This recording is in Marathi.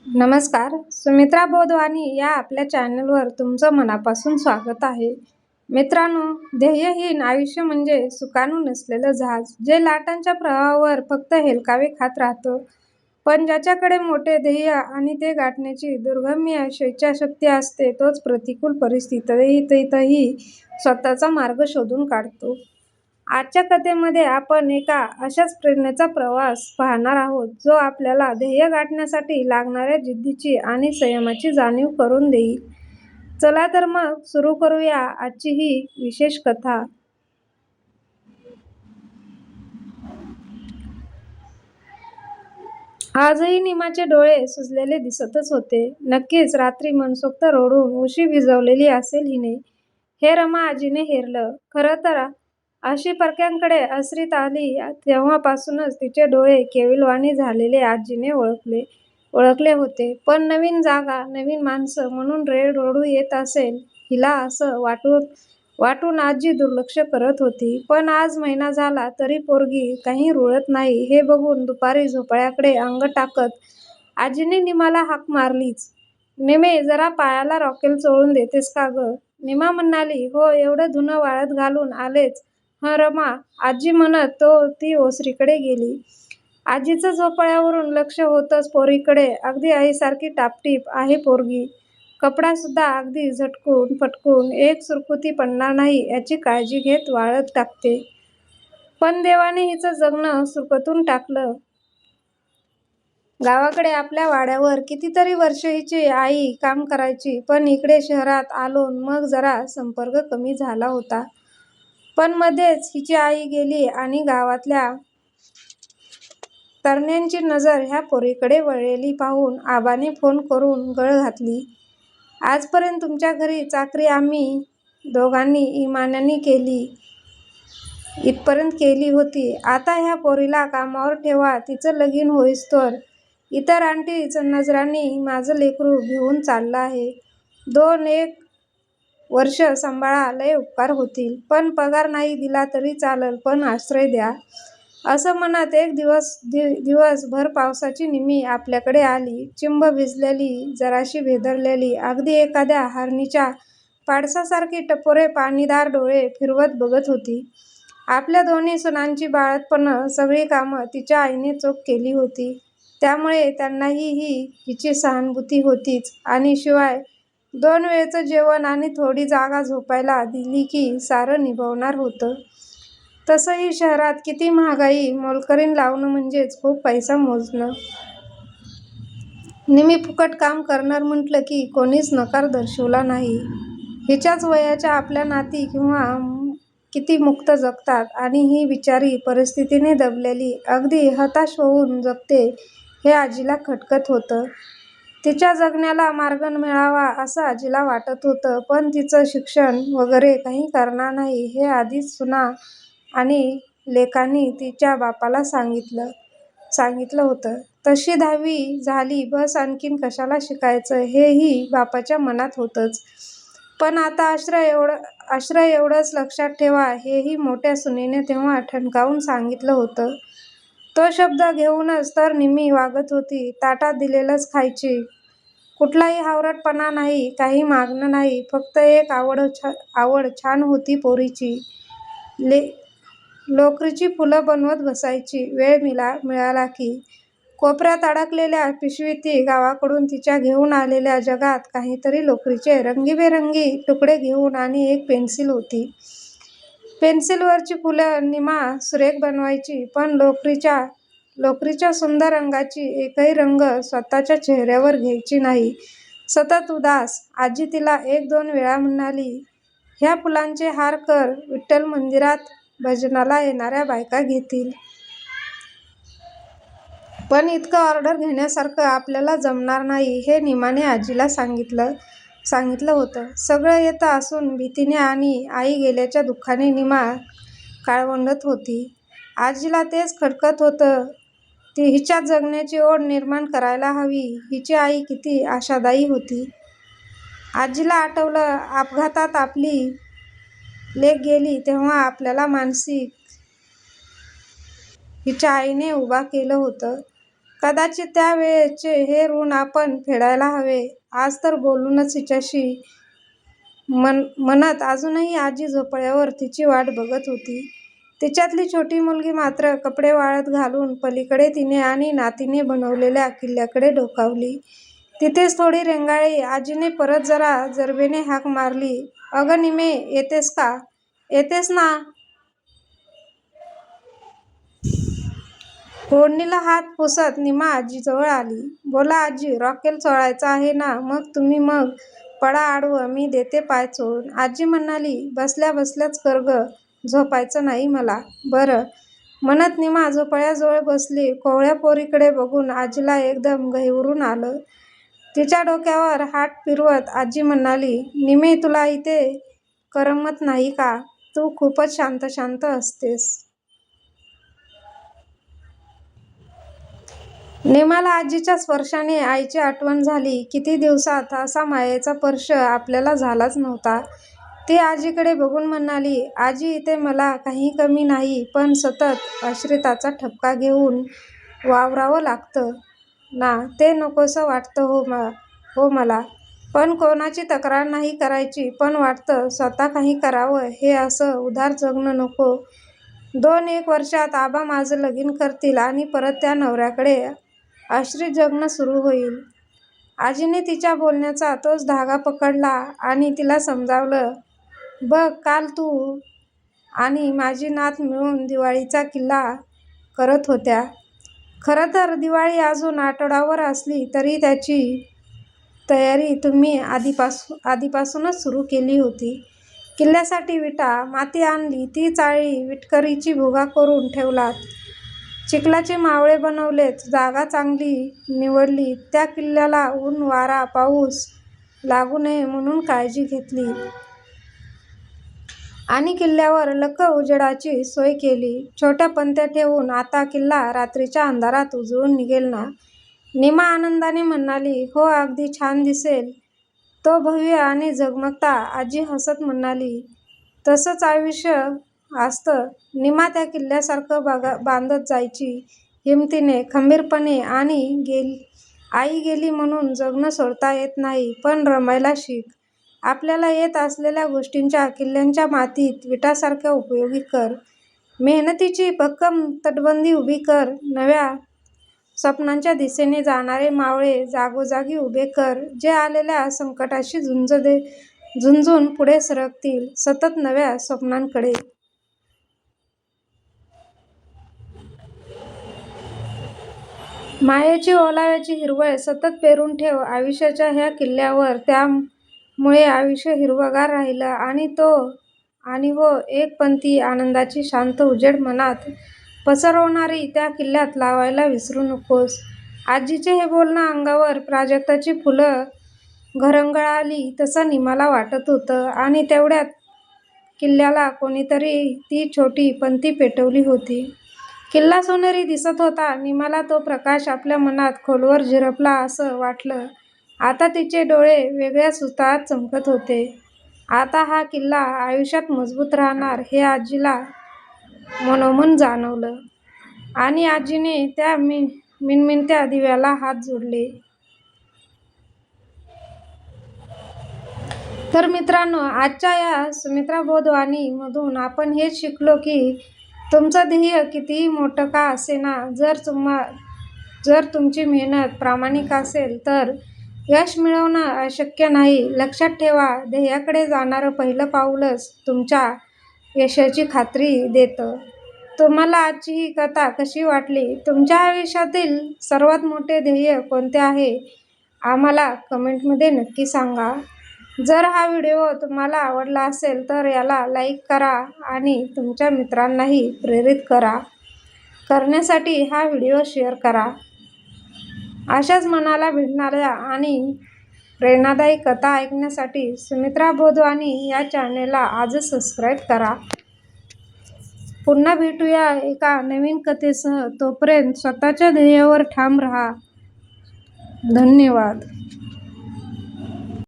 नमस्कार. सुमित्रा बोधवानी या आपल्या चॅनलवर तुमचं मनापासून स्वागत आहे. मित्रांनो, ध्येयहीन आयुष्य म्हणजे सुकाणू नसलेलं जहाज, जे लाटांच्या प्रवाहावर फक्त हेलकावे खात राहतं. पण ज्याच्याकडे मोठे ध्येय आणि ते गाठण्याची दुर्गम्य इच्छाशक्ती असते, तोच प्रतिकूल परिस्थितीतही स्वतःचा मार्ग शोधून काढतो. आजच्या कथेमध्ये आपण एका अशाच प्रेरणेचा प्रवास पाहणार आहोत, जो आपल्याला ध्येय गाठण्यासाठी लागणाऱ्या जिद्दीची आणि संयमाची जाणीव करून देईल. चला तर मग सुरू करूया आजची ही विशेष कथा. आजही निमाचे डोळे सुजलेले दिसतच होते. नक्कीच रात्री मनसोक्त रडून उशी भिजवलेली असेल हिने. हे रमा आजीने हेरलं. खरं तर अशी परक्यांकडे आसरीत आली तेव्हापासूनच तिचे डोळे केविलवाणी झालेले आजीने ओळखले होते. पण नवीन जागा, नवीन माणसं म्हणून रडू येत असेल हिला असं वाटून आजी दुर्लक्ष करत होती. पण आज महिना झाला तरी पोरगी काही रुळत नाही हे बघून दुपारी झोपाळ्याकडे अंग टाकत आजीने निमाला हाक मारलीच. "निमे, जरा पायाला रॉकेल चोळून देतेस का गं?" निमा म्हणाली, "हो, एवढं धुणं वाळत घालून आलेच." "हं रमा," आजी म्हणत ती ओसरीकडे गेली. आजीचं झोपाळ्यावरून लक्ष होतंच पोरीकडे. अगदी आईसारखी टापटीप आहे पोरगी. कपडा सुद्धा अगदी झटकून फटकून एक सुरकुती पडणार नाही याची काळजी घेत वाळत टाकते. पण देवाने हिचं जगणं सुरकतून टाकलं. गावाकडे आपल्या वाड्यावर कितीतरी वर्ष हिची आई काम करायची, पण इकडे शहरात आलोन मग जरा संपर्क कमी झाला होता. पण मध्येच हिची आई गेली आणि गावातल्या तरण्यांची नजर ह्या पोरीकडे वळलेली पाहून आबाने फोन करून गळ घातली, "आजपर्यंत तुमच्या घरी चाकरी आम्ही दोघांनी इमान्याने इथपर्यंत केली होती. आता ह्या पोरीला कामावर ठेवा. तिचं लगीन होईस्तोवर इतर आंटीच नजरांनी माझं लेकरू भिवून चाललं आहे. 2-1 वर्ष सांभाळा. लय उपकार होतील. पण पगार नाही दिला तरी चालल, पण आश्रय द्या." असं म्हणत एक दिवस भर पावसाची निमी आपल्याकडे आली. चिंब भिजलेली, जराशी भेदरलेली, अगदी एखाद्या हरणीच्या पाडसासारखी टपोरे पाणीदार डोळे फिरवत बघत होती. आपल्या दोन्ही सुनांची बाळंतपणं सगळी कामं तिच्या आईने चोख केली होती. त्यामुळे त्यांनाही हिची सहानुभूती होतीच. आणि शिवाय 2 वेळचं जेवण आणि थोडी जागा झोपायला दिली की सारं निभावणार होतं. तसंही शहरात किती महागाई, मोलकरीण लावणं म्हणजेच खूप पैसा मोजणं. निमी फुकट काम करणार म्हटलं की कोणीच नकार दर्शवला नाही. हिच्याच वयाच्या आपल्या नाती किती मुक्त जगतात आणि ही बिचारी परिस्थितीने दबलेली अगदी हताश होऊन जगते हे आजीला खटकत होतं. तिच्या जगण्याला मार्ग मिळावा असं आजीला वाटत होतं. पण तिचं शिक्षण वगैरे काही करणार नाही हे आधीच सुना आणि लेकांनी तिच्या बापाला सांगितलं होतं. तशी 10वी झाली बस, आणखीन कशाला शिकायचं हेही बापाच्या मनात होतंच. पण आता आश्रय एवढंच लक्षात ठेवा हेही मोठ्या सुनेने तेव्हा ठणकावून सांगितलं होतं. तो शब्द घेऊनच तर निमी वागत होती. ताटात दिलेलंच खायची. कुठलाही हावरटपणा नाही, काही मागणं नाही, फक्त एक आवड छान होती पोरीची. लोकरीची फुलं बनवत बसायची. वेळ मिळाला की कोपऱ्यात अडकलेल्या पिशवीत ती गावाकडून तिच्या घेऊन आलेल्या जगात काहीतरी लोकरीचे रंगीबेरंगी तुकडे घेऊन आणि एक पेन्सिल होती. पेन्सिलवरची फुलं निमा सुरेख बनवायची, पण लोकरीच्या सुंदर रंगाची एकही रंग स्वतःच्या चेहऱ्यावर घ्यायची नाही. सतत उदास. आजी तिला 1-2 वेळा म्हणाली, "ह्या फुलांचे हार कर, विठ्ठल मंदिरात भजनाला येणाऱ्या बायका घेतील. पण इतकं ऑर्डर घेण्यासारखं आपल्याला जमणार नाही." हे निमाने आजीला सांगितलं होतं. सगळं येतं असून भीतीने आणि आई गेल्याच्या दुःखाने निमा काळवंडत होती. आजीला तेच खटकत होतं. हिच्यात जगण्याची ओढ निर्माण करायला हवी. हिची आई किती आशादायी होती. आजीला आठवलं, अपघातात आपली लेक गेली तेव्हा आपल्याला मानसिक हिच्या आईने उभा केलं होतं. कदाचित त्या वेळेचे हे ऋण आपण फेडायला हवे. आज तर बोलूनच हिच्याशी म्हणत अजूनही आजी झोपड्यावर तिची वाट बघत होती. तिच्यातली छोटी मुलगी मात्र कपडे वाळत घालून पलीकडे तिने आणि नातीने बनवलेल्या किल्ल्याकडे डोकावली. तिथेच थोडी रेंगाळली. आजीने परत जरा जरबेने हाक मारली, "अगं निमे, येतेस का? येतेस ना?" ओढणीला हात पुसत निमा आजीजवळ आली. "बोला आजी, रॉकेल चोळायचं आहे ना? मग पडा आडवं, मी देते पाय चोळून." आजी म्हणाली, "बसल्या बसल्याच कर गं, झोपायचं नाही मला." "बरं." म्हणत निमा झोपाळ्याजवळ बसली. कोवळ्या पोरीकडे बघून आजीला एकदम गहिवरून आलं. तिच्या डोक्यावर हात फिरवत आजी म्हणाली, "निमे, तुला इथे करमत नाही का? तू खूपच शांत शांत असतेस." निमाला आजीच्या स्पर्शाने आईची आठवण झाली. किती दिवसात असा मायेचा स्पर्श आपल्याला झालाच नव्हता. ती आजीकडे बघून म्हणाली, "आजी, इथे मला काही कमी नाही, पण सतत आश्रिताचा ठपका घेऊन वावरावं लागतं ना, ते नकोसं वाटतं हो मला. पण कोणाची तक्रार नाही करायची, पण वाटतं स्वतः काही करावं. हे असं उदार जगणं नको. 2-1 वर्षात आबा माझं लगीन करतील आणि परत त्या नवऱ्याकडे आश्रित जगणं सुरू होईल." आजीने तिच्या बोलण्याचा तोच धागा पकडला आणि तिला समजावलं, "बघ, काल तू आणि माझी नात मिळून दिवाळीचा किल्ला करत होत्या. खरं तर दिवाळी अजून आठवडाभर असली तरी त्याची तयारी तुम्ही आधीपासूनच सुरू केली होती. किल्ल्यासाठी विटा, माती आणली, ती चाळली, विटकरीची भुगा करून ठेवलात, चिखलाचे मावळे बनवलेत, जागा चांगली निवडली, त्या किल्ल्याला ऊन, वारा, पाऊस लागू नये म्हणून काळजी घेतली आणि किल्ल्यावर लख्ख उजेडाची सोय केली. छोट्या पणत्या ठेवून आता किल्ला रात्रीच्या अंधारात उजळून निघेल ना?" निमा आनंदाने म्हणाली, "हो, अगदी छान दिसेल तो भव्य आणि झगमगता." आजी हसत म्हणाली, "तसंच आयुष्य असतं." निमा त्या किल्ल्यासारखं बांधत जायची हिमतीने, खंबीरपणे. आणि आई गेली म्हणून जगणं सोडता येत नाही, पण रमायला शिक. आपल्याला येत असलेल्या गोष्टींच्या किल्ल्याच्या मातीत विटांसारख्या उपयोगी कर. मेहनतीची भक्कम तटबंदी उभी कर. नव्या स्वप्नांच्या दिशेने जाणारे मावळे जागोजागी उभे कर, जे आलेल्या संकटाशी झुंजून पुढे सरकतील, सतत नव्या स्वप्नांकडे." मायेची, ओलाव्याची हिरवळ सतत पेरून ठेव आयुष्याच्या ह्या किल्ल्यावर. त्यामुळे आयुष्य हिरवंगार राहिलं. आणि हो, एक पंथी आनंदाची शांत उजेड मनात पसरवणारी त्या किल्ल्यात लावायला विसरू नकोस." आजीचे हे बोलणं अंगावर प्राजक्ताची फुलं घरंगळली तसं निमाला वाटत होतं. आणि तेवढ्यात किल्ल्याला कोणीतरी ती छोटी पंथी पेटवली होती. किल्ला सोनेरी दिसत होता. निमाला तो प्रकाश आपल्या मनात खोलवर झिरपला असं वाटलं. आता तिचे डोळे वेगळ्या सुतारात चमकत होते. आता हा किल्ला आयुष्यात मजबूत राहणार हे आजीला मनोमन जाणवलं. आणि आजीने त्या मिणमिणत्या दिव्याला हात जोडले. तर मित्रांनो, आजच्या या सुमित्रा बोधवाणी मधून आपण हेच शिकलो की तुमचं ध्येय कितीही मोठं का असेना, जर तुमची मेहनत प्रामाणिक असेल तर यश मिळवणं अशक्य नाही. लक्षात ठेवा, ध्येयाकडे जाणारं पहिलं पाऊलच तुमच्या यशाची खात्री देतं. तुम्हाला आजची ही कथा कशी वाटली? तुमच्या आयुष्यातील सर्वात मोठे ध्येय कोणते आहे? आम्हाला कमेंटमध्ये नक्की सांगा. जर हा व्हिडिओ तुम्हाला आवडला असेल तर याला लाईक करा आणि तुमच्या मित्रांनाही प्रेरित करण्यासाठी हा व्हिडिओ शेअर करा. अशाच मनाला भिडणाऱ्या आणि प्रेरणादायी कथा ऐकण्यासाठी सुमित्रा बोधवाणी या चॅनेलला आजच सबस्क्राईब करा. पुन्हा भेटूया एका नवीन कथेसह. तोपर्यंत स्वतःच्या ध्येयावर ठाम राहा. धन्यवाद.